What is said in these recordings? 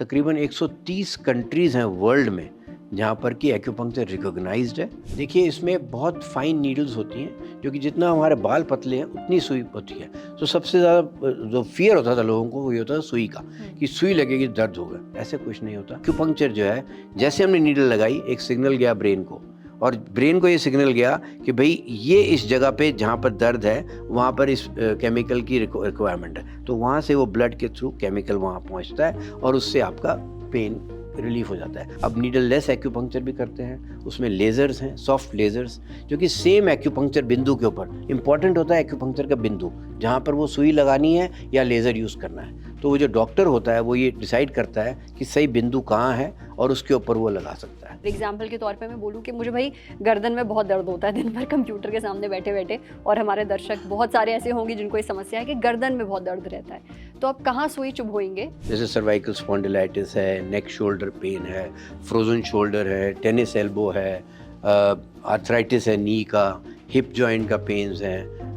तकरीबन 130 कंट्रीज़ हैं वर्ल्ड में जहाँ पर कि एक्यूपंक्चर रिकॉग्नाइज्ड है। देखिए इसमें बहुत फाइन नीडल्स होती हैं, जो कि जितना हमारे बाल पतले हैं उतनी सुई होती है। तो सबसे ज़्यादा जो फ़ियर होता था लोगों को वो ये होता था सुई का, कि सुई लगेगी दर्द होगा। ऐसे कुछ नहीं होता। एक्यूपंक्चर जो है, जैसे हमने नीडल लगाई, एक सिग्नल गया ब्रेन को, और ब्रेन को ये सिग्नल गया कि भाई ये इस जगह पे जहाँ पर दर्द है वहाँ पर इस केमिकल की रिक्वायरमेंट है। तो वहाँ से वो ब्लड के थ्रू केमिकल वहाँ पहुँचता है और उससे आपका पेन रिलीफ हो जाता है। अब नीडल लेस एक्यूपंक्चर भी करते हैं, उसमें लेज़र्स हैं, सॉफ्ट लेज़र्स, जो कि सेम एक्यूपंक्चर बिंदु के ऊपर इम्पॉर्टेंट होता है। एक्यूपंक्चर का बिंदु जहाँ पर वो सुई लगानी है या लेज़र यूज़ करना है, तो वो जो डॉक्टर होता है वो ये डिसाइड करता है कि सही बिंदु कहाँ है और उसके ऊपर वो लगा सकता है। एग्जाम्पल के तौर पे मैं बोलूँ कि मुझे भाई गर्दन में बहुत दर्द होता है दिन भर कंप्यूटर के सामने बैठे बैठे, और हमारे दर्शक बहुत सारे ऐसे होंगे जिनको ये समस्या है कि गर्दन में बहुत दर्द रहता है, तो आप कहाँ सुई चुभोएंगे? जैसे सर्वाइकल स्पॉन्डिलाइटिस है, नेक शोल्डर पेन है, फ्रोजन शोल्डर है, टेनिस एल्बो है, आर्थराइटिस है नी का, हिप जॉइंट का पेन्स है,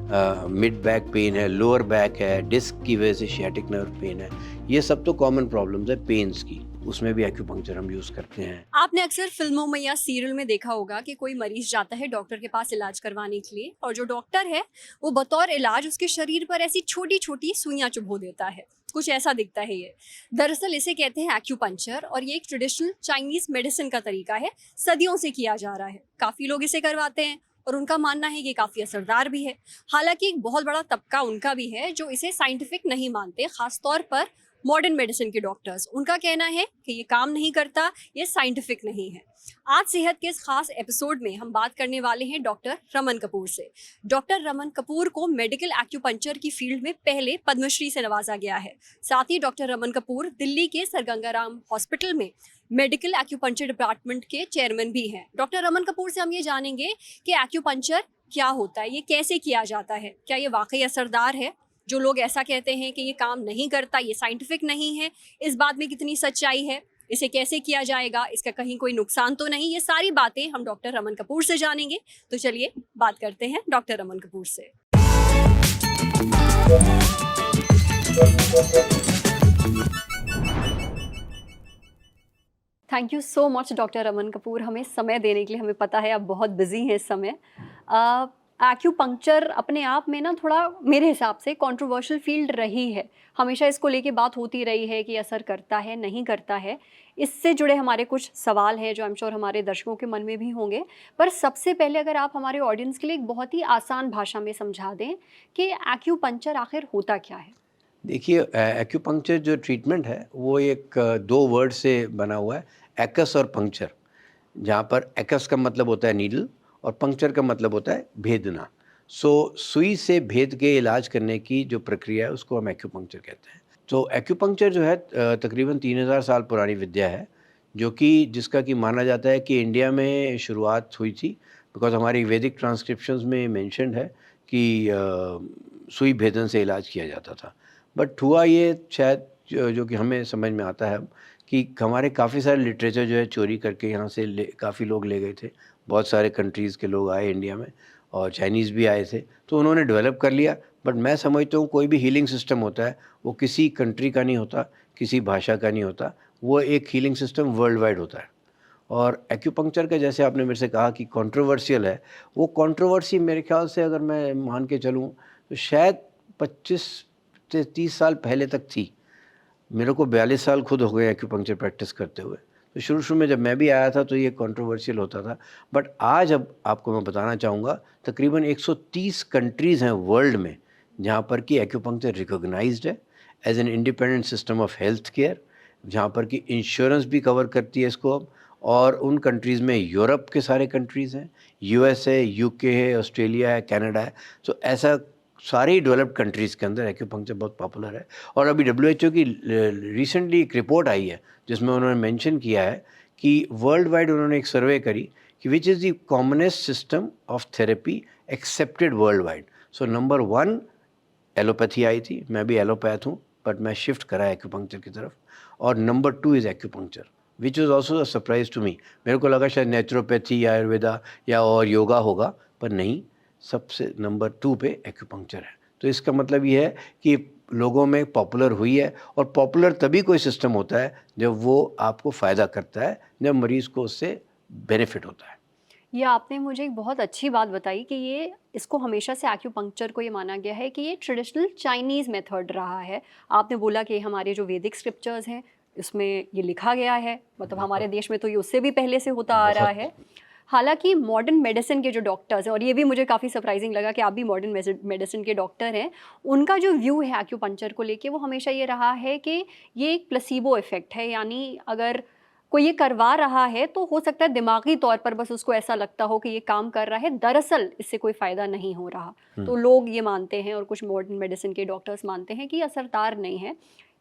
मिड बैक पेन है, लोअर बैक है, डिस्क की वजह से शियाटिक नर्व पेन है। ये सब तो कॉमन प्रॉब्लम्स है पेन्स की, उसमें भी एक्यूपंक्चर हम यूज़ करते हैं। आपने अक्सर फिल्मों में या सीरियल में देखा होगा कि कोई मरीज जाता है डॉक्टर के पास इलाज करवाने के लिए, और जो डॉक्टर है वो बतौर इलाज उसके शरीर पर ऐसी छोटी छोटी सुइयां चुभो देता है। कुछ ऐसा दिखता है ये। दरअसल इसे कहते हैं एक्यूपंक्चर, और ये एक ट्रेडिशनल चाइनीज मेडिसिन का तरीका है, सदियों से किया जा रहा है। काफ़ी लोग इसे करवाते हैं और उनका मानना है कि काफ़ी असरदार भी है। हालांकि एक बहुत बड़ा तबका उनका भी है जो इसे साइंटिफिक नहीं मानते, खासतौर पर मॉडर्न मेडिसिन के डॉक्टर्स। उनका कहना है कि ये काम नहीं करता, ये साइंटिफिक नहीं है। आज सेहत के इस खास एपिसोड में हम बात करने वाले हैं डॉक्टर रमन कपूर से। डॉक्टर रमन कपूर को मेडिकल एक्यूपंक्चर की फील्ड में पहले पद्मश्री से नवाजा गया है। साथ ही डॉक्टर रमन कपूर दिल्ली के सर गंगाराम हॉस्पिटल में मेडिकल एक्यूपंक्चर डिपार्टमेंट के चेयरमैन भी हैं। डॉक्टर रमन कपूर से हम ये जानेंगे कि एक्यूपंक्चर क्या होता है, ये कैसे किया जाता है, क्या ये वाकई असरदार है? जो लोग ऐसा कहते हैं कि ये काम नहीं करता, ये साइंटिफिक नहीं है, इस बात में कितनी सच्चाई है, इसे कैसे किया जाएगा, इसका कहीं कोई नुकसान तो नहीं, ये सारी बातें हम डॉक्टर रमन कपूर से जानेंगे। तो चलिए बात करते हैं डॉक्टर रमन कपूर से। Thank you so much doctor Raman Kapoor, हमें समय देने के लिए। हमें पता है आप बहुत बिजी हैं इस समय। एक्यूपंक्चर अपने आप में ना थोड़ा मेरे हिसाब से कंट्रोवर्शियल फील्ड रही है। हमेशा इसको लेके बात होती रही है कि असर करता है नहीं करता है। इससे जुड़े हमारे कुछ सवाल हैं जो आई एम श्योर हमारे दर्शकों के मन में भी होंगे। पर सबसे पहले अगर आप हमारे ऑडियंस के लिए एक बहुत ही आसान भाषा में समझा दें कि एक्यूपंक्चर आखिर होता क्या है। देखिए एक्यूपंक्चर जो ट्रीटमेंट है वो एक दो वर्ड से बना हुआ है, एक्स और पंक्चर। जहाँ पर एक्स का मतलब होता है नीडल और पंक्चर का मतलब होता है भेदना। सुई से भेद के इलाज करने की जो प्रक्रिया है उसको हम एक्यूपंक्चर कहते हैं। तो एक्यूपंक्चर जो है तकरीबन 3000 साल पुरानी विद्या है, जो कि जिसका कि माना जाता है कि इंडिया में शुरुआत हुई थी, बिकॉज हमारी वैदिक ट्रांसक्रिप्शंस में मेंशन्ड है कि सुई भेदन से इलाज किया जाता था। बट हुआ ये शायद जो कि हमें समझ में आता है कि हमारे काफ़ी सारे लिटरेचर जो है चोरी करके यहाँ से काफ़ी लोग ले गए थे। बहुत सारे कंट्रीज़ के लोग आए इंडिया में और चाइनीज़ भी आए थे, तो उन्होंने डेवलप कर लिया। बट मैं समझता हूँ कोई भी हीलिंग सिस्टम होता है वो किसी कंट्री का नहीं होता, किसी भाषा का नहीं होता, वो एक हीलिंग सिस्टम वर्ल्ड वाइड होता है। और एक्यूपंक्चर का जैसे आपने मेरे से कहा कि कंट्रोवर्शियल है, वो कंट्रोवर्सी मेरे ख्याल से अगर मैं मान के चलूँ तो शायद 25 से 30 साल पहले तक थी। मेरे को 42 साल खुद हो गए एक्यूपंक्चर प्रैक्टिस करते हुए। तो शुरू में जब मैं भी आया था तो ये कंट्रोवर्शियल होता था। बट आज अब आपको मैं बताना चाहूँगा तकरीबन 130 कंट्रीज़ हैं वर्ल्ड में जहाँ पर कि एक्यूपंक्चर रिकॉग्नाइज्ड है as an independent system of health care, जहाँ पर कि इंश्योरेंस भी कवर करती है इसको अब। और उन कंट्रीज़ में यूरोप के सारे कंट्रीज़ हैं, यूएस है, यूके है, ऑस्ट्रेलिया है, कनाडा है। तो ऐसा सारी डेवलप्ड कंट्रीज़ के अंदर एक्यूपंक्चर बहुत पॉपुलर है। और अभी WHO की रिसेंटली एक रिपोर्ट आई है जिसमें उन्होंने मेंशन किया है कि वर्ल्ड वाइड उन्होंने एक सर्वे करी कि which is the commonest system of therapy accepted worldwide. So number 1 allopathy आई थी, मैं भी एलोपैथ हूँ बट मैं शिफ्ट करा एक्यूपंक्चर की तरफ। और number 2 is acupuncture which is also a surprise to me. मेरे को लगा शायद नेचुरोपैथी या आयुर्वेदा या और योगा होगा, पर नहीं, सबसे नंबर 2 पे एक्यूपंक्चर है। तो इसका मतलब ये है कि लोगों में पॉपुलर हुई है, और पॉपुलर तभी कोई सिस्टम होता है जब वो आपको फ़ायदा करता है, जब मरीज़ को उससे बेनिफिट होता है। ये आपने मुझे एक बहुत अच्छी बात बताई कि ये इसको हमेशा से एक्यूपंक्चर को ये माना गया है कि ये ट्रेडिशनल चाइनीज़ मेथड रहा है। आपने बोला कि हमारे जो वैदिक स्क्रिप्चर्स हैं, इसमें ये लिखा गया है, मतलब हमारे देश में तो ये उससे भी पहले से होता आ रहा है। हालाँकि मॉडर्न मेडिसिन के जो डॉक्टर्स हैं, और ये भी मुझे काफ़ी सरप्राइज़िंग लगा कि आप भी मॉडर्न मेडिसिन के डॉक्टर हैं, उनका जो व्यू है एक्यूपंक्चर को लेके वो हमेशा ये रहा है कि ये एक प्लेसिबो इफ़ेक्ट है, यानी अगर कोई ये करवा रहा है तो हो सकता है दिमागी तौर पर बस उसको ऐसा लगता हो कि ये काम कर रहा है, दरअसल इससे कोई फ़ायदा नहीं हो रहा। तो लोग ये मानते हैं और कुछ मॉडर्न मेडिसिन के डॉक्टर्स मानते हैं कि ये असरदार नहीं है।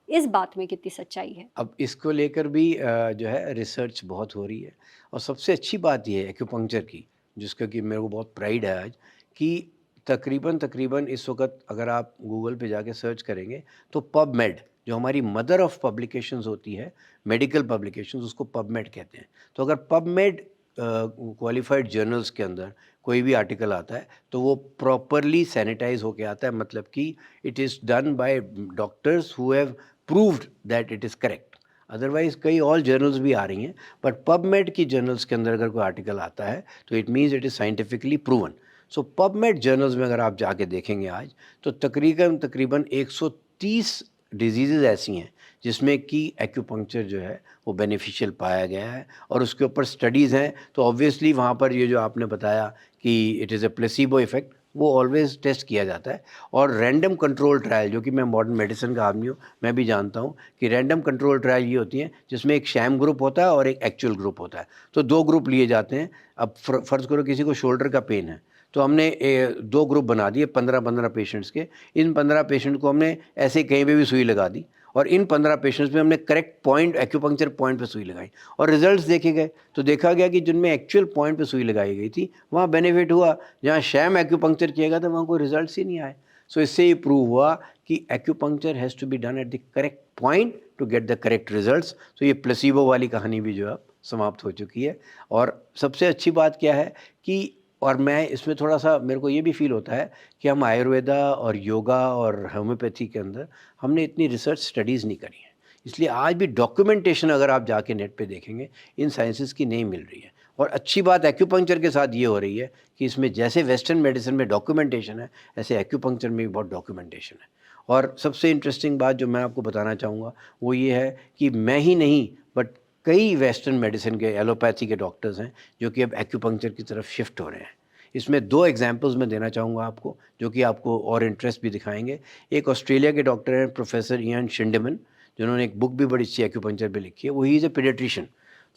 इस बात में कितनी सच्चाई है? अब इसको लेकर भी जो है रिसर्च बहुत हो रही है, और सबसे अच्छी बात ये है एक्यूपंक्चर की, जिसका कि मेरे को बहुत प्राइड है आज, कि तकरीबन इस वक्त अगर आप गूगल पे जाके सर्च करेंगे तो पबमेड, जो हमारी मदर ऑफ पब्लिकेशंस होती है, मेडिकल पब्लिकेशंस, उसको पबमेड कहते हैं। तो अगर पबमेड क्वालिफाइड जर्नल्स के अंदर कोई भी आर्टिकल आता है तो वो प्रॉपरली सैनिटाइज होके आता है, मतलब कि it is done by doctors who have proved that it is correct. Otherwise कई और जर्नल्स भी आ रही हैं, बट पबमेड की जर्नल्स के अंदर अगर कोई आर्टिकल आता है तो it means it is scientifically proven. So PubMed journals में अगर आप जाके देखेंगे आज, तो तकरीबन 130 डिजीज़ेज़ ऐसी हैं जिसमें कि एक्यूपंक्चर जो है वो बेनिफिशियल पाया गया है, और उसके ऊपर स्टडीज़ हैं। तो ऑब्वियसली वहाँ पर ये जो आपने बताया कि it is a placebo effect, वो ऑलवेज़ टेस्ट किया जाता है। और रैंडम कंट्रोल ट्रायल, जो कि मैं मॉडर्न मेडिसिन का आदमी हूँ, मैं भी जानता हूँ कि रैंडम कंट्रोल ट्रायल ये होती हैं जिसमें एक शैम ग्रुप होता है और एक एक्चुअल ग्रुप होता है। तो 2 ग्रुप लिए जाते हैं। अब फ़र्ज़ करो किसी को शोल्डर का पेन है, तो हमने 2 ग्रुप बना दिए 15-15 पेशेंट्स के। इन 15 पेशेंट को हमने ऐसे ही कहीं पे भी सुई लगा दी, और इन 15 पेशेंट्स में हमने करेक्ट पॉइंट, एक्यूपंक्चर पॉइंट पे सुई लगाई, और रिजल्ट्स देखे गए तो देखा गया कि जिनमें एक्चुअल पॉइंट पे सुई लगाई गई थी वहाँ बेनिफिट हुआ। जहाँ शैम एक्यूपंक्चर किया गया था वहाँ कोई रिजल्ट्स ही नहीं आए। सो इससे ये प्रूव हुआ कि acupuncture has to be done at the correct point to get the correct results. तो ये प्लेसिबो वाली कहानी भी जो है समाप्त हो चुकी है। और सबसे अच्छी बात क्या है कि, और मैं इसमें थोड़ा-सा मेरे को ये भी फ़ील होता है कि हम आयुर्वेदा और योगा और होम्योपैथी के अंदर हमने इतनी रिसर्च स्टडीज़ नहीं करी हैं। इसलिए आज भी डॉक्यूमेंटेशन अगर आप जाके नेट पे देखेंगे, इन साइंसेज़ की नहीं मिल रही है। और अच्छी बात एक्यूपंक्चर के साथ ये हो रही है कि इसमें जैसे वेस्टर्न मेडिसिन में डॉक्यूमेंटेशन है, ऐसे एक्यूपंक्चर में भी बहुत डॉक्यूमेंटेशन है। और सबसे इंटरेस्टिंग बात जो मैं आपको बताना चाहूँगा, वो ये है कि मैं ही नहीं, बट कई वेस्टर्न मेडिसिन के, एलोपैथी के डॉक्टर्स हैं जो कि अब एक्यूपंक्चर की तरफ शिफ्ट हो रहे हैं। इसमें 2 एग्जांपल्स मैं देना चाहूँगा आपको, जो कि आपको और इंटरेस्ट भी दिखाएंगे। एक ऑस्ट्रेलिया के डॉक्टर हैं प्रोफेसर इयान शिंडेमन, जिन्होंने एक बुक भी बड़ी अच्छी एक्यूपंक्चर पे लिखी है। वो ही इज़ अ पीडियाट्रिशियन।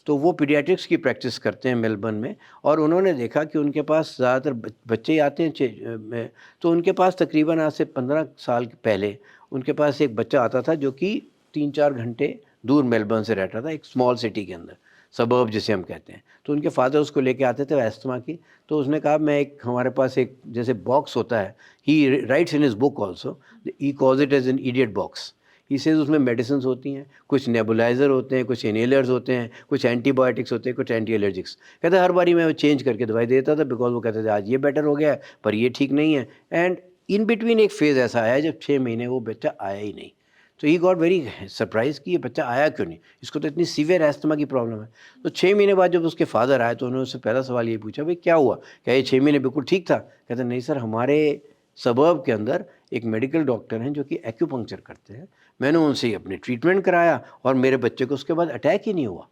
तो वो पीडियाट्रिक्स की प्रैक्टिस करते हैं मेलबर्न में, और उन्होंने देखा कि उनके पास ज़्यादातर बच्चे ही आते हैं तो उनके पास तकरीबन आज से 15 साल पहले उनके पास एक बच्चा आता था जो कि 3-4 घंटे दूर मेलबर्न से रहता था, एक स्मॉल सिटी के अंदर, सबर्ब जिसे हम कहते हैं। तो उनके फादर उसको लेके आते थे अस्थमा की। तो उसने कहा मैं एक, हमारे पास एक जैसे बॉक्स होता है, he writes in his book also, he calls it as an idiot box. He says उसमें मेडिसिन होती हैं, कुछ नेबुलाइज़र होते हैं, कुछ इनहेलर्स होते हैं, कुछ एंटीबायोटिक्स होते हैं, कुछ एंटी एलर्जिक्स। कहते हर बारी मैं वो चेंज करके दवाई देता था, बिकॉज वो कहते थे आज ये बेटर हो गया है पर ये ठीक नहीं है। एंड इन बिटवीन एक फेज़ ऐसा आया जब 6 महीने वो बच्चा आया ही नहीं। तो ही गॉट वेरी सरप्राइज कि ये बच्चा आया क्यों नहीं, इसको तो इतनी सीवियर एस्थमा की प्रॉब्लम है। तो 6 महीने बाद जब उसके फादर आए तो उन्होंने उससे पहला सवाल ये पूछा, भाई क्या हुआ, क्या ये 6 महीने बिल्कुल ठीक था? कहते नहीं सर, हमारे सबर्ब के अंदर एक मेडिकल डॉक्टर हैं जो कि एक्यूपंक्चर करते हैं, मैंने उनसे अपनी ट्रीटमेंट कराया और मेरे बच्चे को उसके बाद अटैक ही नहीं हुआ।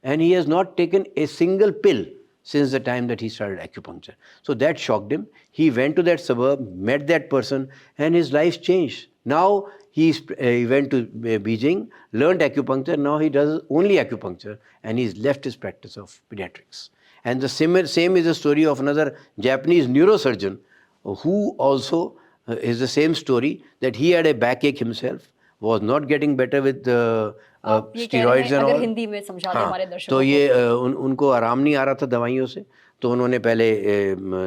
And he has not taken a single pill since the time that he started acupuncture. So that shocked him. He went to that suburb, met that person, and his life changed. Now he went to Beijing, learned acupuncture. Now he does only acupuncture, and he's left his practice of pediatrics. And the same is the story of another Japanese neurosurgeon who also is the same story, that he had a backache himself, was not getting better with steroids and all. Hindi में समझा दें हमारे दर्शकों तो को। ये उनको आराम नहीं आ रहा था दवाइयों से, तो उन्होंने पहले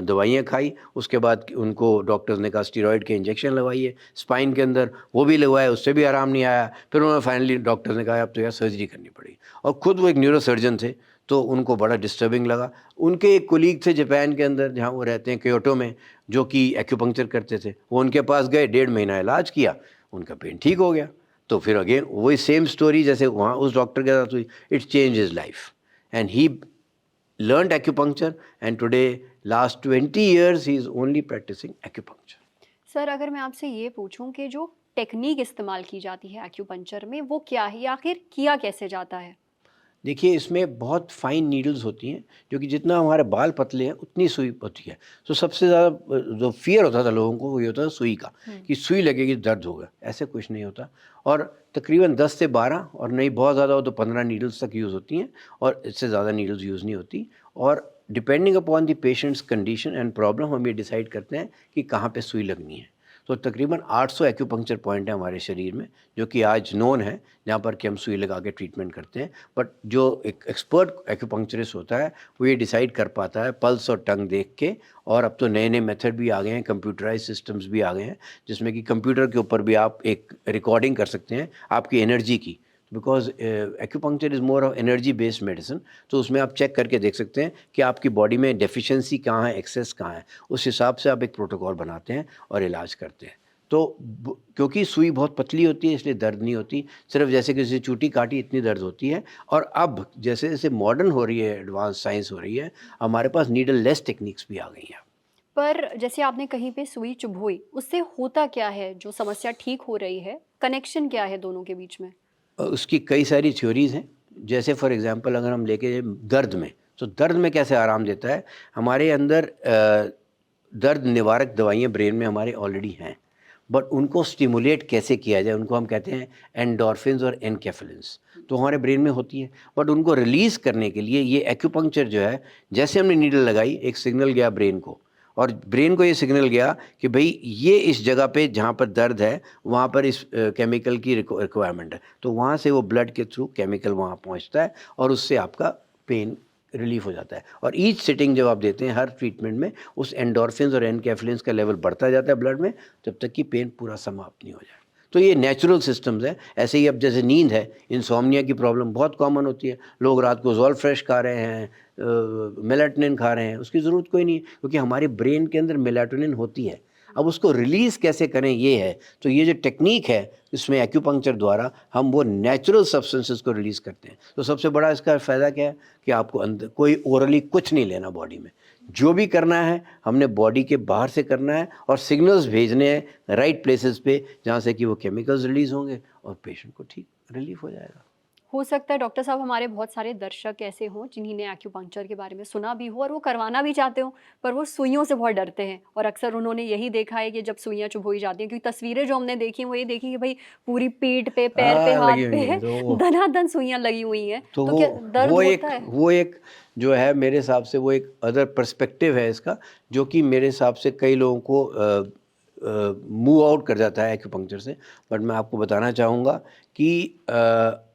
दवाइयाँ खाई, उसके बाद उनको डॉक्टर्स ने कहा स्टीरॉयड के इंजेक्शन लगवाइए स्पाइन के अंदर, वो भी लगवाए, उससे भी आराम नहीं आया। फिर उन्होंने फाइनली डॉक्टर्स ने कहा अब तो यार सर्जरी करनी पड़ेगी, और ख़ुद वो एक न्यूरोसर्जन थे, तो उनको बड़ा डिस्टर्बिंग लगा। उनके एक कोलीग थे जापान के अंदर जहाँ वो रहते हैं क्योटो में, जो कि एक्यूपंक्चर करते थे, वो उनके पास गए, 1.5 महीना इलाज किया, उनका पेन ठीक हो गया। तो फिर अगेन वही सेम स्टोरी जैसे वहाँ उस डॉक्टर के साथ हुई, it change his life and he learned acupuncture and today last 20 years he is only practicing acupuncture. Sir अगर मैं आपसे ये पूछूं कि जो टेक्निक इस्तेमाल की जाती है एक्यूपंक्चर में वो क्या है या आखिर किया कैसे जाता है? देखिए इसमें बहुत फाइन नीडल्स होती हैं, जो कि जितना हमारे बाल पतले हैं उतनी सुई होती है। तो सबसे ज़्यादा जो फियर होता था लोगों को वो ये होता था सुई का, कि सुई लगेगी दर्द होगा। ऐसे कुछ नहीं होता। और तकरीबन 10 से 12 और नहीं बहुत ज़्यादा हो तो 15 नीडल्स तक यूज़ होती हैं, और इससे ज़्यादा नीडल्स यूज़ नहीं होती। और depending upon the patients condition and problem हम ये डिसाइड करते हैं कि कहाँ पे सुई लगनी है। तो तकरीबन 800 एक्यूपंक्चर पॉइंट है हमारे शरीर में, जो कि आज नोन है, जहाँ पर कि हम सुई लगा के ट्रीटमेंट करते हैं। बट जो एक एक्सपर्ट एक्यूपंक्चरिस्ट होता है वो ये डिसाइड कर पाता है पल्स और टंग देख के। और अब तो नए नए मेथड भी आ गए हैं, कंप्यूटराइज सिस्टम्स भी आ गए हैं, जिसमें कि कंप्यूटर के ऊपर भी आप एक रिकॉर्डिंग कर सकते हैं आपकी एनर्जी की, because acupuncture is more of energy based medicine. तो उसमें आप चेक करके देख सकते हैं कि आपकी बॉडी में डेफिशिएंसी कहाँ है, एक्सेस कहाँ है। उस हिसाब से आप एक प्रोटोकॉल बनाते हैं और इलाज करते हैं। तो क्योंकि सुई बहुत पतली होती है इसलिए दर्द नहीं होती, सिर्फ जैसे किसी चूटी काटी इतनी दर्द होती है। और अब जैसे जैसे मॉडर्न हो रही है, एडवांस साइंस हो रही है, हमारे पास नीडल लेस टेक्निक्स भी आ गई हैं। पर जैसे आपने कहीं पे सुई चुभोई, उससे होता क्या है? जो समस्या ठीक हो रही है, कनेक्शन क्या है दोनों के बीच में? उसकी कई सारी थ्योरीज़ हैं। जैसे फॉर एग्जांपल अगर हम लेके दर्द में, तो दर्द में कैसे आराम देता है, हमारे अंदर दर्द निवारक दवाइयाँ ब्रेन में हमारे ऑलरेडी हैं, बट उनको स्टिमुलेट कैसे किया जाए, उनको हम कहते हैं एंडोर्फिन्स और एनकेफेलिन्स। तो हमारे ब्रेन में होती है, बट उनको रिलीज़ करने के लिए ये एक्यूपंक्चर जो है, जैसे हमने नीडल लगाई एक सिग्नल गया ब्रेन को, और ब्रेन को ये सिग्नल गया कि भाई ये इस जगह पे जहाँ पर दर्द है वहाँ पर इस केमिकल की रिक्वायरमेंट है। तो वहाँ से वो ब्लड के थ्रू केमिकल वहाँ पहुँचता है और उससे आपका पेन रिलीफ हो जाता है। और ईच सिटिंग जब आप देते हैं हर ट्रीटमेंट में, उस एंडोर्फिन्स और एनकेफेलिन्स का लेवल बढ़ता जाता है ब्लड में, जब तक कि पेन पूरा समाप्त नहीं हो जाए। तो ये नेचुरल सिस्टम्स हैं। ऐसे ही अब जैसे नींद है, इंसोम्निया की प्रॉब्लम बहुत कॉमन होती है। लोग रात को ज़ोल फ्रेश खा रहे हैं, मेलाटोनिन खा रहे हैं, उसकी ज़रूरत कोई नहीं, क्योंकि हमारे ब्रेन के अंदर मेलाटोनिन होती है। अब उसको रिलीज़ कैसे करें ये है। तो ये जो टेक्निक है इसमें एक्यूपंक्चर द्वारा हम वो नेचुरल सब्सटेंसेस को रिलीज़ करते हैं। तो सबसे बड़ा इसका फ़ायदा क्या है कि आपको अंदर कोई ओरली कुछ नहीं लेना बॉडी में, जो भी करना है हमने बॉडी के बाहर से करना है और सिग्नल्स भेजने हैं राइट प्लेसेस पे, जहाँ से कि वो केमिकल्स रिलीज़ होंगे और पेशेंट को ठीक रिलीफ हो जाएगा। हो सकता है डॉक्टर साहब हमारे बहुत सारे दर्शक ऐसे हों जिन्होंने एक्यूपंक्चर के बारे में सुना भी हो और वो करवाना भी चाहते हो, पर वो सुइयों से बहुत डरते हैं। और अक्सर उन्होंने यही देखा है कि जब सुइयां चुभोई जाती हैं, क्योंकि तस्वीरें जो हमने देखी वो ये देखी कि भाई पूरी पीठ पे, पैर पे, हाथ लगी हुई है, पे तो धनाधन सुइयां लगी हुई हैं। तो तो क्या दर्द होता है? वो एक जो है मेरे हिसाब से वो एक अदर पर्सपेक्टिव है इसका, जो कि मेरे हिसाब से कई लोगों को मूव आउट कर जाता है एक्यूपंक्चर से। बट मैं आपको बताना चाहूँगा कि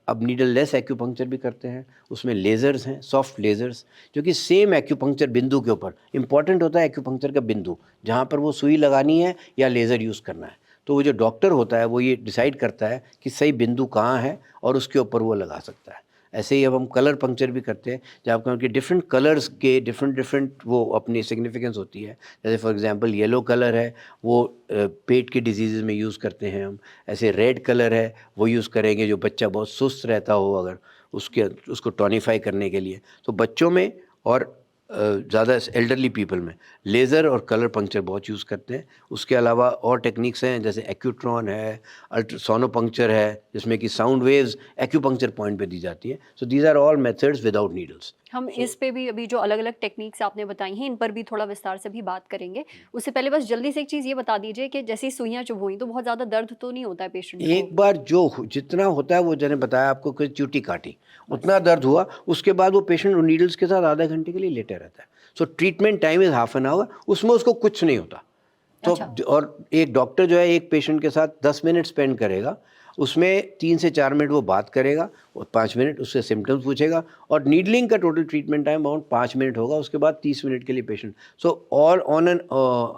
अब नीडल लेस एक्यूपंक्चर भी करते हैं, उसमें लेज़र्स हैं, सॉफ्ट लेज़र्स, जो कि सेम एक्यूपंक्चर बिंदु के ऊपर इंपॉर्टेंट होता है। एक्यूपंक्चर का बिंदु जहाँ पर वो सुई लगानी है या लेज़र यूज़ करना है, तो वो जो डॉक्टर होता है वो ये डिसाइड करता है कि सही बिंदु कहाँ है और उसके ऊपर वो लगा सकता है। ऐसे ही अब हम कलर पंक्चर भी करते हैं, जहाँ पर उनके डिफरेंट कलर्स के डिफरेंट वो अपनी सिग्निफिकेंस होती है। जैसे फॉर एग्जांपल येलो कलर है वो पेट के डिजीज़ में यूज़ करते हैं हम। ऐसे रेड कलर है वो यूज़ करेंगे जो बच्चा बहुत सुस्त रहता हो अगर उसको टॉनिफाई करने के लिए। तो बच्चों में और ज़्यादा एल्डरली पीपल में लेज़र और कलर पंक्चर बहुत यूज़ करते हैं। उसके अलावा और टेक्निक्स हैं जैसे एक्यूट्रॉन है, सोनोपंक्चर है, जिसमें कि साउंड वेव्स एक्यूपंक्चर पॉइंट पे दी जाती है। So these are all methods without needles. हम इस पे भी अभी जो अलग अलग टेक्निक्स आपने बताई हैं इन पर भी थोड़ा विस्तार से भी बात करेंगे। उससे पहले बस जल्दी से एक चीज़ ये बता दीजिए कि जैसे सुइयां चुभोई तो बहुत ज़्यादा दर्द तो नहीं होता है पेशेंट को? एक बार जो जितना होता है वो जैसे बताया आपको कि चूटी काटी उतना दर्द हुआ, उसके बाद वो पेशेंट नीडल्स के साथ आधा घंटे के लिए लेटे रहता है। सो treatment time is half an hour, उसमें उसको कुछ नहीं होता। तो अच्छा। और एक डॉक्टर जो है एक पेशेंट के साथ 10 मिनट स्पेंड करेगा, उसमें 3 से 4 मिनट वो बात करेगा और 5 मिनट उससे सिम्टम्स पूछेगा, और नीडलिंग का total treatment time around 5 minute होगा। उसके बाद 30 मिनट के लिए patient. So all on an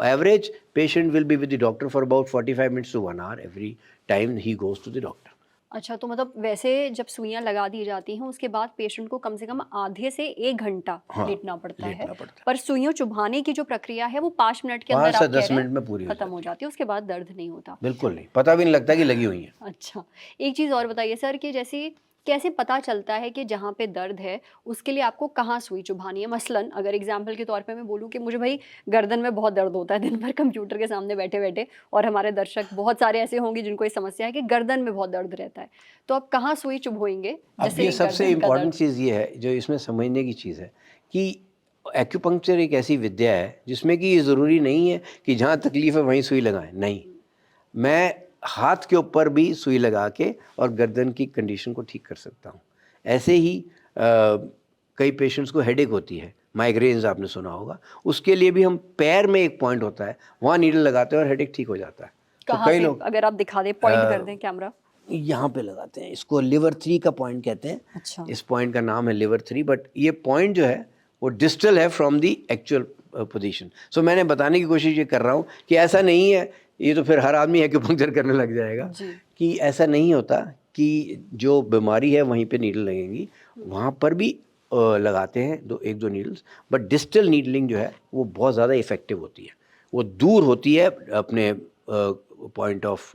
average patient will be with the doctor for about 45 minutes to 1 hour every time he goes to the doctor. अच्छा, तो मतलब वैसे जब सुइयाँ लगा दी जाती हैं उसके बाद पेशेंट को कम से कम आधे से 1 घंटा हाँ, लेटना पड़ता है। लेटना पड़ता है। पर सुइयों चुभाने की जो प्रक्रिया है वो 5 मिनट के 5 अंदर से आप कह 10 रहे हैं मिनट में पूरी हो खत्म हो जाती है। जाती है, उसके बाद दर्द नहीं होता। बिल्कुल नहीं, पता भी नहीं लगता कि लगी हुई हैं। अच्छा, एक चीज़ और बताइए सर कि जैसे कैसे पता चलता है कि जहाँ पे दर्द है उसके लिए आपको कहाँ सुई चुभानी है? मसलन अगर एग्ज़ाम्पल के तौर पे मैं बोलूँ कि मुझे भई गर्दन में बहुत दर्द होता है दिन भर कंप्यूटर के सामने बैठे-बैठे, और हमारे दर्शक बहुत सारे ऐसे होंगे जिनको ये समस्या है कि गर्दन में बहुत दर्द रहता है। तो आप कहाँ सुई चुभोएँगे अब ये जैसे सबसे गर्दन का इम्पोर्टेंट दर्द? चीज़ ये है, जो इसमें समझने की चीज़ है कि एक्यूपंक्चर एक ऐसी विद्या है जिसमें कि ये ज़रूरी नहीं है कि जहाँ तकलीफ़ है वहीं सुई लगाएँ, नहीं। मैं हाथ के ऊपर भी सुई लगा के और गर्दन की कंडीशन को ठीक कर सकता हूँ। ऐसे ही कई पेशेंट्स को हेडेक होती है, माइग्रेन्स आपने सुना होगा, उसके लिए भी हम पैर में एक पॉइंट होता है, वहाँ नीडल लगाते हैं और हेडेक ठीक हो जाता है। तो कहाँ कई पे? लोग अगर आप दिखा दें, पॉइंट कर दें कैमरा। यहाँ पे लगाते हैं, इसको लिवर 3 का पॉइंट कहते हैं। अच्छा। इस पॉइंट का नाम है लिवर 3, बट ये पॉइंट जो है वो डिस्टल है फ्रॉम द एक्चुअल पोजीशन। सो मैंने बताने की कोशिश ये कर रहा हूँ कि ऐसा नहीं है, ये तो फिर हर आदमी एक्यूपंक्चर करने लग जाएगा, जी। कि ऐसा नहीं होता कि जो बीमारी है वहीं पे नीडल लगेंगी, वहाँ पर भी लगाते हैं 1-2 नीडल्स, बट डिस्टल नीडलिंग जो है वो बहुत ज़्यादा इफेक्टिव होती है। वो दूर होती है अपने पॉइंट ऑफ,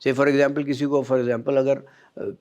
से फॉर एग्जांपल किसी को फॉर एग्जांपल अगर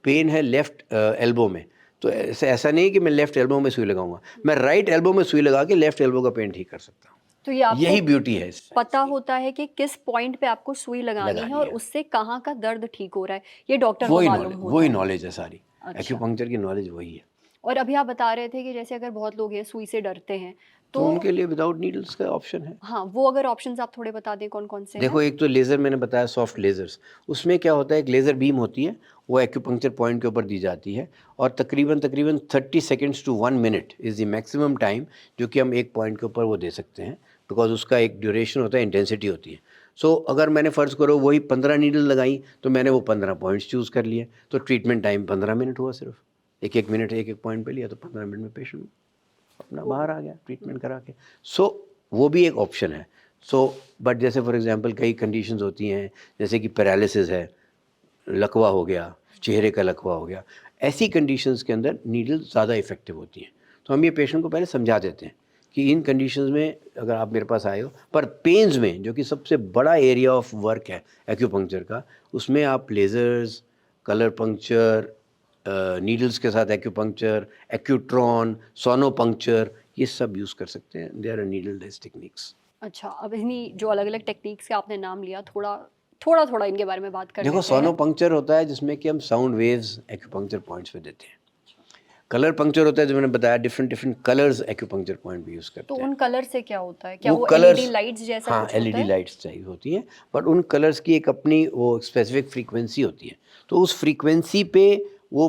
पेन है लेफ़्ट एल्बो में, तो ऐसा नहीं कि मैं लेफ़्ट एल्बो में सुई लगाऊंगा, मैं राइट एल्बो में सुई लगा के लेफ़्ट एल्बो का पेन ठीक कर सकता हूँ। तो ये आपको यही ब्यूटी है इस पता होता है कि किस पॉइंट पे आपको सुई लगानी है और उससे कहाँ का दर्द ठीक हो रहा है, ये डॉक्टर को मालूम होता वही है। नॉलेज है सारी। अच्छा। एक्यूपंक्चर की नॉलेज वही है। और अभी आप बता रहे थे कि जैसे अगर बहुत लोग हैं सुई से डरते हैं तो तो उनके लिए विदाउट नीडल्स का ऑप्शन है। हाँ, वो अगर ऑप्शंस आप थोड़े बता दें कौन-कौन से हैं? देखो, एक तो लेज़र मैंने बताया, सॉफ्ट लेज़र्स, उसमें क्या होता है, एक लेज़र बीम होती है, वो एक्यूपंक्चर पॉइंट के ऊपर दी जाती है और तकरीबन 30 seconds to 1 minute is the maximum time जो कि हम एक पॉइंट के ऊपर वो दे सकते हैं, बिकॉज उसका एक ड्यूरेशन होता है, इंटेंसिटी होती है। सो अगर मैंने फ़र्ज़ करो वही 15 नीडल लगाई तो मैंने वो 15 पॉइंट्स चूज़ कर लिए, तो ट्रीटमेंट टाइम 15 मिनट हुआ सिर्फ। एक मिनट एक पॉइंट पे लिया तो 15 मिनट में पेशेंट अपना बाहर आ गया ट्रीटमेंट करा के। सो वो भी एक ऑप्शन है। सो बट जैसे फॉर एग्जांपल कई कंडीशंस होती हैं, जैसे कि पैरालिसिस है, लकवा हो गया, चेहरे का लकवा हो गया, ऐसी कंडीशंस के अंदर नीडल ज़्यादा इफेक्टिव होती हैं। तो हम ये पेशेंट को पहले समझा देते हैं कि इन कंडीशंस में अगर आप मेरे पास आए हो, पर पेन्स में जो कि सबसे बड़ा एरिया ऑफ वर्क है एक्यूपंक्चर का, उसमें आप लेज़र्स, कलर पंक्चर, नीडल्स के साथ एक्यूपंक्चर, एक्यूट्रॉन, सोनोपंक्चर, ये सब यूज़ कर सकते हैं। They are needleless techniques. अच्छा, अब इन्हीं जो अलग-अलग टेक्निक्स के आपने नाम लिया, थोड़ा-थोड़ा इनके बारे में बात कर देखो, लेते हैं। सोनोपंक्चर होता है जिसमें कि हम साउंड वेव्स एक्यूपंक्चर पॉइंट्स पे देते हैं। कलर पंक्चर होता है जो मैंने बताया, डिफरेंट कलर्स एक्यूपंक्चर पॉइंट भी यूज़ करते तो हैं। उन कलर से क्या होता है? क्या वो कलर्स, एलईडी लाइट्स जैसा हाँ, कुछ होता एलईडी है? लाइट्स चाहिए होती हैं, बट उन कलर्स की एक अपनी वो स्पेसिफिक फ्रीक्वेंसी होती है, तो उस फ्रीक्वेंसी पे वो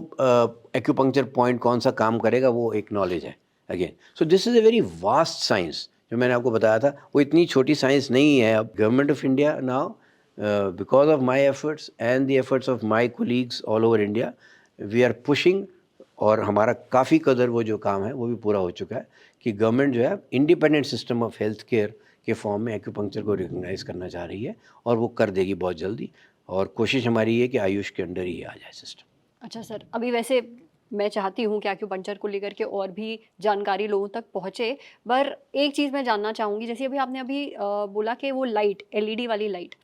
एक्यूपंक्चर पॉइंट कौन सा काम करेगा वो एक नॉलेज है again. So this is a very vast science, जो मैंने आपको बताया था वो इतनी छोटी साइंस नहीं है। अब government of India now, because of my efforts and the efforts of my colleagues all over India, we are pushing, और हमारा काफ़ी कदर वो जो काम है वो भी पूरा हो चुका है कि गवर्नमेंट जो है independent system of health care के फॉर्म में एक्यूपंक्चर को रिकॉग्नाइज करना चाह रही है, और वो कर देगी बहुत जल्दी, और कोशिश हमारी है कि आयुष के अंडर ही आ जाए सिस्टम। अच्छा सर, अभी वैसे मैं चाहती हूँ कि एक्यूपंक्चर को लेकर के और भी जानकारी लोगों तक पहुँचे, पर एक चीज़ मैं जानना चाहूँगी, जैसे अभी बोला कि वो लाइट, एलईडी वाली लाइट,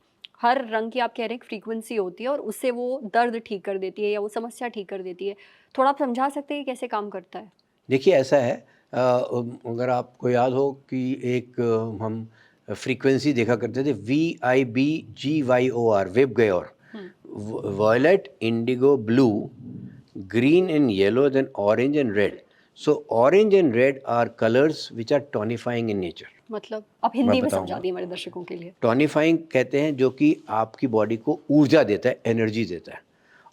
हर रंग की आप कह रहे हैं फ्रीक्वेंसी होती है और उससे वो दर्द ठीक कर देती है या वो समस्या ठीक कर देती है। थोड़ा आप समझा सकते हैं कि कैसे काम करता है? देखिए, ऐसा है, अगर आपको याद हो कि एक हम फ्रीक्वेंसी देखा करते थे, VIBGYOR, VIBGYOR, violet, indigo, blue, green and yellow, then orange and red. So orange and red are colors which are tonifying in nature. मतलब आप हिंदी में समझा दिए हमारे दर्शकों के लिए। टॉनिफाइंग कहते हैं जो कि आपकी बॉडी को ऊर्जा देता है, एनर्जी देता है,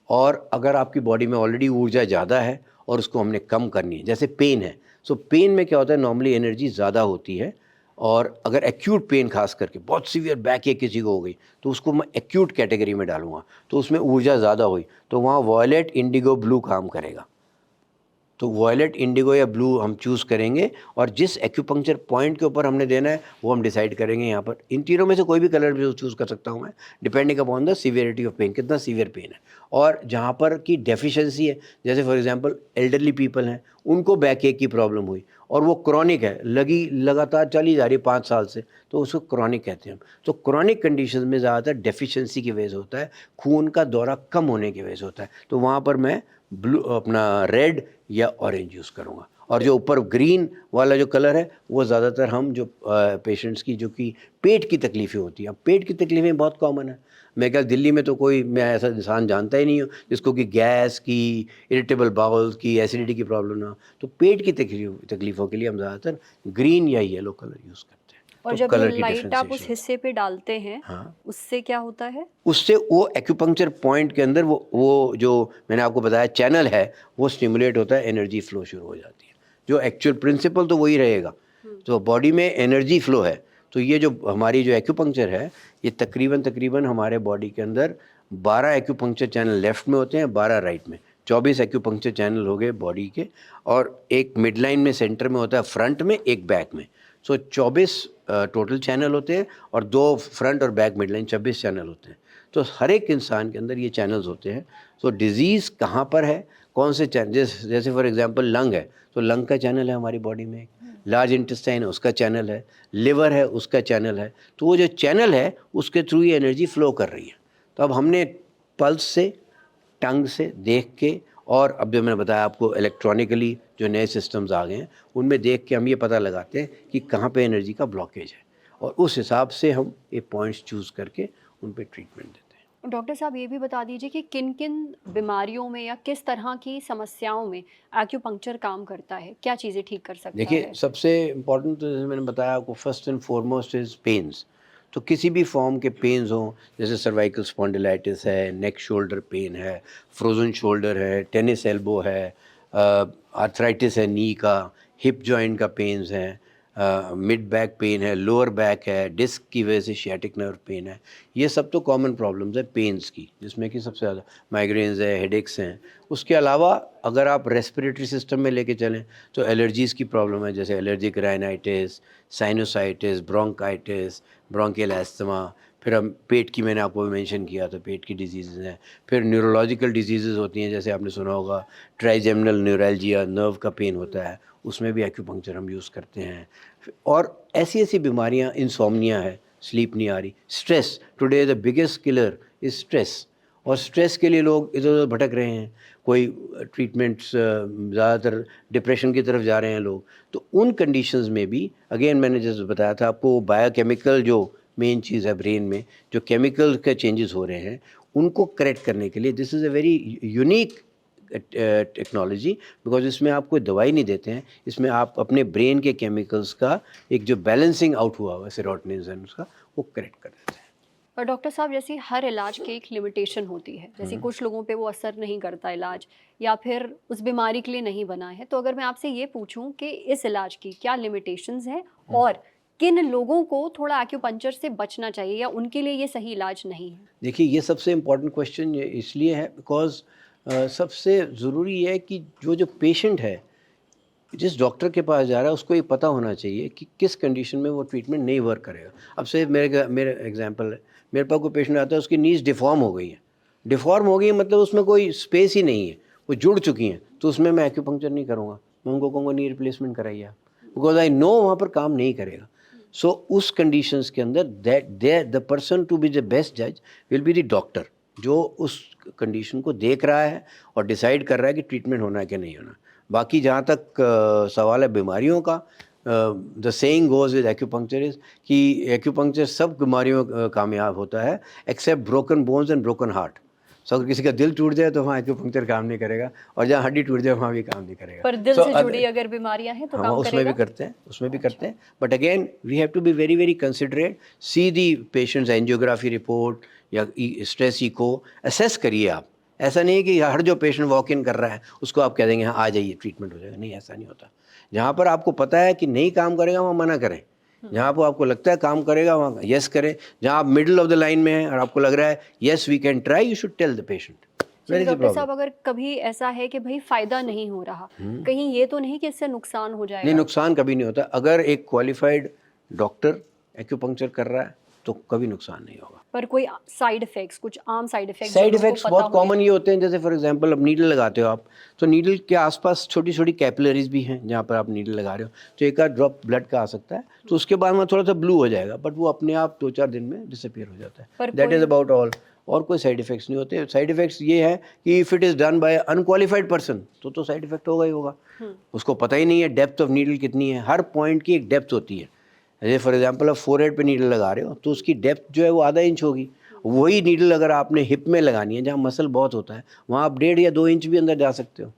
और अगर आपकी बॉडी में ऑलरेडी ऊर्जा ज़्यादा है और उसको हमने कम करनी है, जैसे पेन है, सो पेन में क्या होता है, नॉर्मली एनर्जी ज़्यादा होती है, और अगर एक्यूट पेन खास करके बहुत सीवियर बैक एक किसी को हो गई तो उसको मैं एक्यूट कैटेगरी में डालूंगा, तो उसमें ऊर्जा ज़्यादा हुई तो वहाँ वॉयलेट, इंडिगो, ब्लू काम करेगा। तो वॉयलेट, इंडिगो या ब्लू हम चूज़ करेंगे और जिस एक्यूपंक्चर पॉइंट के ऊपर हमने देना है वो हम डिसाइड करेंगे। यहाँ पर इन तीनों में से कोई भी कलर भी चूज़ कर सकता हूँ मैं, depending upon the severity of pain, कितना सीवियर पेन है। और जहाँ पर की डेफिशिएंसी है, जैसे फॉर एग्जांपल एल्डरली पीपल हैं, उनको बैक एक की प्रॉब्लम हुई और वो क्रॉनिक है, लगातार चली जा रही है 5 साल से, तो उसको क्रॉनिक कहते हैं हम। तो क्रॉनिक कंडीशन में ज़्यादातर डेफिशिएंसी की वजह से होता है, खून का दौरा कम होने की वजह से होता है। तो वहाँ पर मैं ब्लू, अपना रेड या ऑरेंज यूज़ करूँगा। और जो ऊपर ग्रीन वाला जो कलर है वो ज़्यादातर हम जो पेशेंट्स की जो कि पेट की तकलीफ़ें होती हैं, अब पेट की तकलीफ़ें बहुत कॉमन है। मैं क्या दिल्ली में तो कोई, मैं ऐसा इंसान जानता ही नहीं हूँ जिसको कि गैस की, इरिटेबल बाउल की, एसिडिटी की प्रॉब्लम ना हो। तो पेट की तकलीफ़ों के लिए हम ज़्यादातर ग्रीन या येलो कलर यूज़ करते हैं। और तो जब कलर ये की लाइट आप उस डिफरेंशिएशन, हिस्से पे डालते हैं, हाँ, उससे क्या होता है? उससे वो एक्यूपंक्चर पॉइंट के अंदर वो जो मैंने आपको बताया चैनल है वो स्टिमुलेट होता है, एनर्जी फ्लो शुरू हो जाती है। जो एक्चुअल प्रिंसिपल तो वही रहेगा। तो बॉडी में एनर्जी फ्लो है, तो ये जो हमारी जो एक्यूपंक्चर है ये तकरीबन हमारे बॉडी के अंदर 12 एक्यूपंक्चर चैनल लेफ्ट में होते हैं, 12 राइट में, 24 एक्यूपंक्चर चैनल हो गए बॉडी के। और एक मिड लाइन में सेंटर में होता है फ्रंट में, एक बैक में। सो 24 टोटल चैनल होते हैं और 2 फ्रंट और बैक मिड लाइन 26 चैनल होते हैं। तो हर एक इंसान के अंदर ये चैनल्स होते हैं। तो डिज़ीज़ कहाँ पर है, कौन से चैनल, जैसे फॉर एग्जांपल लंग है तो लंग का चैनल है हमारी बॉडी में, लार्ज इंटेस्टाइन है उसका चैनल है, लिवर है उसका चैनल है। तो वो जो चैनल है उसके थ्रू ये एनर्जी फ्लो कर रही है। तो अब हमने पल्स से, टंग से देख के, और अब जो मैंने बताया आपको इलेक्ट्रॉनिकली जो नए सिस्टम्स आ गए हैं उनमें देख के हम ये पता लगाते हैं कि कहाँ पे एनर्जी का ब्लॉकेज है और उस हिसाब से हम ये पॉइंट्स चूज़ करके उन पे ट्रीटमेंट देते हैं। डॉक्टर साहब ये भी बता दीजिए कि किन-किन बीमारियों में या किस तरह की समस्याओं में एक्यूपंक्चर काम करता है? क्या चीज़ें ठीक कर सकता देखिए है? सबसे इम्पोर्टेंट तो जैसे मैंने बताया आपको, first and foremost is pains. तो किसी भी फॉर्म के पेन्स हों, जैसे सर्वाइकल स्पॉन्डिलाइटिस है, नेक शोल्डर पेन है, फ्रोजन शोल्डर है, टेनिस एल्बो है, आर्थराइटिस है नी का, हिप जॉइंट का पेन्स हैं, मिड बैक पेन है, लोअर बैक है, डिस्क की वजह से शियाटिक नर्व पेन है। ये सब तो कॉमन प्रॉब्लम्स है पेन्स की, जिसमें कि सबसे ज़्यादा माइग्रेन्स है, हेडेक्स हैं। उसके अलावा अगर आप रेस्पिरेटरी सिस्टम में लेके चलें तो एलर्जीज़ की प्रॉब्लम है, जैसे allergic rhinitis, sinusitis, bronchitis, bronchial asthma. फिर हम पेट की, मैंने आपको मेंशन किया तो पेट की डिजीज़ हैं। फिर न्यूरोलॉजिकल डिजीज़ेज़ होती हैं, जैसे आपने सुना होगा ट्राइजेमिनल न्यूरैल्जिया, नर्व का पेन होता है, उसमें भी एक्यूपंक्चर हम यूज़ करते हैं। और ऐसी बीमारियां, इंसोम्निया है, स्लीप नहीं आ रही, stress, today the biggest killer is stress. और स्ट्रेस के लिए लोग इधर उधर भटक रहे हैं, कोई ट्रीटमेंट्स, ज़्यादातर डिप्रेशन की तरफ जा रहे हैं लोग। तो उन कंडीशंस में भी अगेन मैंने जैसे बताया था आपको, बायोकेमिकल जो मेन चीज़ है ब्रेन में, जो केमिकल के चेंजेस हो रहे हैं उनको करेक्ट करने के लिए this is a very unique technology, because इसमें आप कोई दवाई नहीं देते हैं, इसमें आप अपने ब्रेन के केमिकल्स का एक जो बैलेंसिंग आउट हुआ हुआ है सेरोटोनिन उसका, वो करेक्ट कर देते हैं। और डॉक्टर साहब जैसे हर इलाज की एक लिमिटेशन होती है, जैसे कुछ लोगों पे वो असर नहीं करता इलाज, या फिर उस बीमारी के लिए नहीं बना है। तो अगर मैं आपसे ये पूछूं कि इस इलाज की क्या लिमिटेशंस हैं और किन लोगों को थोड़ा एक्यूपंक्चर से बचना चाहिए या उनके लिए ये सही इलाज नहीं है? देखिए ये सबसे इम्पोर्टेंट क्वेश्चन इसलिए है बिकॉज सबसे ज़रूरी है कि जो पेशेंट है, जिस डॉक्टर के पास जा रहा है उसको ये पता होना चाहिए कि किस कंडीशन में वो ट्रीटमेंट नहीं वर्क करेगा। अब से मेरे एग्जांपल है, मेरे पास कोई पेशेंट आता है, उसकी नीज डिफॉर्म हो गई है। डिफॉर्म हो गई है मतलब उसमें कोई स्पेस ही नहीं है, वो जुड़ चुकी हैं, तो उसमें मैं एक्यूपंक्चर नहीं करूँगा, मैं उनको कहूँगा नी रिप्लेसमेंट कराइए आप, बिकॉज आई नो वहाँ पर काम नहीं करेगा। सो उस कंडीशंस के अंदर the person to be the best जज विल बी द डॉक्टर, जो उस कंडीशन को देख रहा है और डिसाइड कर रहा है कि ट्रीटमेंट होना है कि नहीं होना। बाकी जहाँ तक सवाल है बीमारियों का, the saying goes with acupuncture is कि एक्यूपंक्चर सब बीमारियों कामयाब होता है except broken bones and broken heart. So अगर किसी का दिल टूट जाए तो वहाँ एक्यूपंक्चर काम नहीं करेगा, और जहाँ हड्डी टूट जाए वहाँ भी काम नहीं करेगा। पर दिल से जुड़ी अगर बीमारियां हैं तो हाँ काम उसमें करेगा? भी करते हैं, उसमें भी करते हैं, but again we have to be very very considerate, see the patients angiography report या स्ट्रेस इको असेस करिए आप। ऐसा नहीं है कि हर जो पेशेंट वॉक इन कर रहा है उसको आप कह देंगे हाँ आ जाइए ट्रीटमेंट हो जाएगा, नहीं ऐसा नहीं होता। जहाँ पर आपको पता है कि नहीं काम करेगा वहाँ मना करें, जहाँ पर आपको लगता है काम करेगा वहाँ यस करें। जहाँ आप मिडिल ऑफ द लाइन में हैं और आपको लग रहा है yes we can try, you should tell the patient. Very see doctor साहब प्रॉब्लम। अगर कभी ऐसा है कि भाई फायदा नहीं हो रहा, कहीं ये तो नहीं कि इससे नुकसान हो नहीं, जाएगा? नुकसान कभी नहीं होता। अगर एक क्वालिफाइड डॉक्टर एक्यूपंक्चर कर रहा है तो कभी नुकसान नहीं होगा। पर कोई साइड इफेक्ट्स, कुछ आम साइड इफेक्ट्स साइड इफेक्ट्स बहुत कॉमन ये होते हैं, जैसे फॉर एग्जांपल अब नीडल लगाते हो आप, तो नीडल के आसपास छोटी छोटी कैपिलरीज भी हैं जहाँ पर आप नीडल लगा रहे हो, तो एक आध ड्रॉप ब्लड का आ सकता है, तो उसके बाद में थोड़ा सा ब्लू हो जाएगा, बट वो अपने आप 2-4 दिन में डिसअपीयर हो जाता है। That is about all. और कोई साइड इफेक्ट्स नहीं होते। साइड इफेक्ट्स ये है कि if it is done by unqualified person तो साइड इफेक्ट होगा ही होगा। उसको पता ही नहीं है डेप्थ ऑफ नीडल कितनी है। हर पॉइंट की एक डेप्थ होती है। जैसे फॉर एग्जांपल आप फोरहेड पे नीडल लगा रहे हो तो उसकी डेप्थ जो है वो आधा इंच होगी। वही नीडल अगर आपने हिप में लगानी है जहाँ मसल बहुत होता है, वहाँ आप 1.5 या 2 इंच भी अंदर जा सकते हो।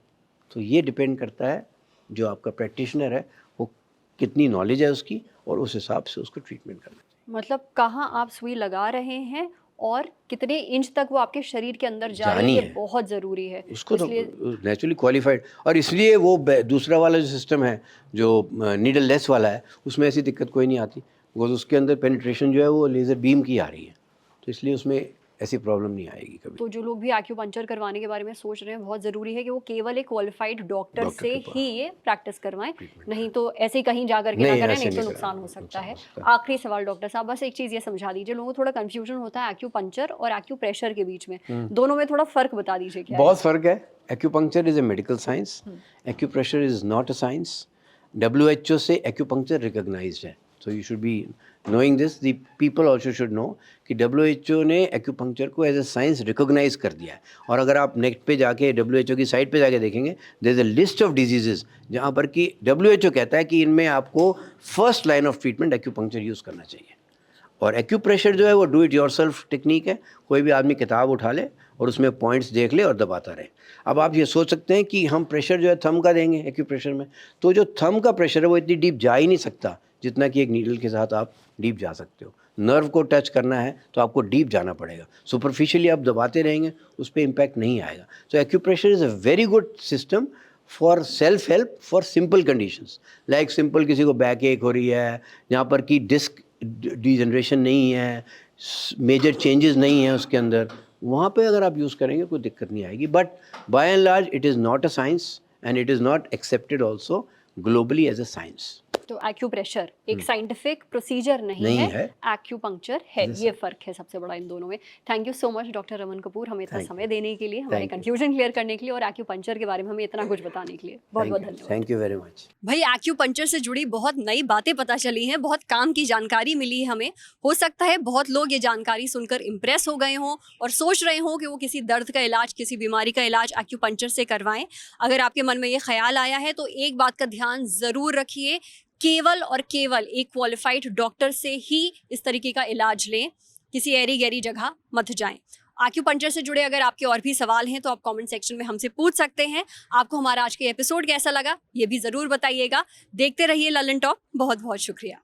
तो ये डिपेंड करता है जो आपका प्रैक्टिशनर है वो कितनी नॉलेज है उसकी, और उस हिसाब से उसको ट्रीटमेंट करना चाहिए। मतलब कहाँ आप सुई लगा रहे हैं और कितने इंच तक वो आपके शरीर के अंदर जा रही जानी है, है। बहुत ज़रूरी है। उसको तो इसलिए नेचुरली क्वालिफाइड, और इसलिए वो दूसरा वाला जो सिस्टम है जो नीडल लेस वाला है उसमें ऐसी दिक्कत कोई नहीं आती, बिकॉज उसके अंदर पेनिट्रेशन जो है वो लेज़र बीम की आ रही है, तो इसलिए उसमें ऐसी प्रॉब्लम नहीं आएगी कभी। तो जो लोग भी एक्यूपंक्चर करवाने के बारे में सोच रहे हैं, बहुत ज़रूरी है कि वो केवल एक क्वालिफाइड डॉक्टर डॉक्टर से के पास ही ये प्रैक्टिस करवाएं, ट्रीटमेंट नहीं तो ऐसे ही कहीं जा करके ना नहीं, करें, ऐसे नहीं तो नहीं नुकसान कराना, हो सकता नुकसान है। हो सकता है। आखिरी सवाल डॉक्टर साहब, बस एक चीज़ ये समझा दीजिए, लोगों को थोड़ा कन्फ्यूजन होता है एक्यूपंक्चर और एक्यूप्रेशर के बीच में, दोनों में थोड़ा फ़र्क बता दीजिए क्या है? बहुत फ़र्क है। Acupuncture is a medical science, acupressure is not a science. WHO से एक्यूपंक्चर रिकॉग्नाइज्ड है, so you should be knowing this. The people also should know कि WHO ने एक्यूपंक्चर को एज ए साइंस रिकॉग्नाइज कर दिया है। और अगर आप नेट पे जाके WHO की साइट पे जाके देखेंगे, there is a list of diseases जहाँ पर कि WHO कहता है कि इनमें आपको first line of treatment acupuncture use करना चाहिए। और एक्यूप्रेशर जो है वो डू इट योरसेल्फ टेक्निक है। कोई भी आदमी किताब उठा ले और उसमें पॉइंट्स देख ले और दबाता रहे। अब आप ये सोच सकते हैं कि हम प्रेशर जो है थंब का देंगे एक्यूप्रेशर में, तो जो थंब का प्रेशर है वो इतनी डीप जा ही नहीं सकता जितना कि एक नीडल के साथ आप डीप जा सकते हो। नर्व को टच करना है तो आपको डीप जाना पड़ेगा। सुपरफिशियली आप दबाते रहेंगे, उस पर इम्पैक्ट नहीं आएगा। So acupressure is a very good system for self help for simple conditions, like simple किसी को बैक एक हो रही है, जहाँ पर कि डिस्क डिजनरेशन नहीं है, मेजर चेंजेस नहीं है उसके अंदर, वहाँ पे अगर आप यूज़ करेंगे कोई दिक्कत नहीं आएगी। But by and large it is not a science and it is not accepted also globally as a science. तो एक्यूप्रेशर एक साइंटिफिक प्रोसीजर नहीं नहीं है, है। एक्यूपंक्चर है। ये फ़र्क है सबसे बड़ा इन दोनों में। Thank you so much doctor Raman Kapoor, हमें इतना Thank समय देने के लिए, हमारे Thank you. कंफ्यूजन क्लियर करने के लिए और एक्यूपंक्चर के बारे में हमें इतना कुछ बताने के लिए बहुत बहुत धन्यवाद। Thank you very much. भाई एक्यूपंक्चर से जुड़ी बहुत नई बातें पता चली हैं, बहुत काम की जानकारी मिली है हमें। हो सकता है बहुत लोग ये जानकारी सुनकर इम्प्रेस हो गए हों और सोच रहे हों कि वो किसी दर्द का इलाज, किसी बीमारी का इलाज एक्यूपंक्चर से करवाएं। अगर आपके मन में ये ख्याल आया है तो एक बात का ध्यान ज़रूर रखिए, केवल और केवल एक क्वालिफाइड डॉक्टर से ही इस तरीके का इलाज लें, किसी ऐरी गैरी जगह मत जाएं। एक्यूपंक्चर से जुड़े अगर आपके और भी सवाल हैं तो आप कमेंट सेक्शन में हमसे पूछ सकते हैं। आपको हमारा आज के एपिसोड कैसा लगा ये भी ज़रूर बताइएगा। देखते रहिए ललन टॉक। बहुत बहुत शुक्रिया।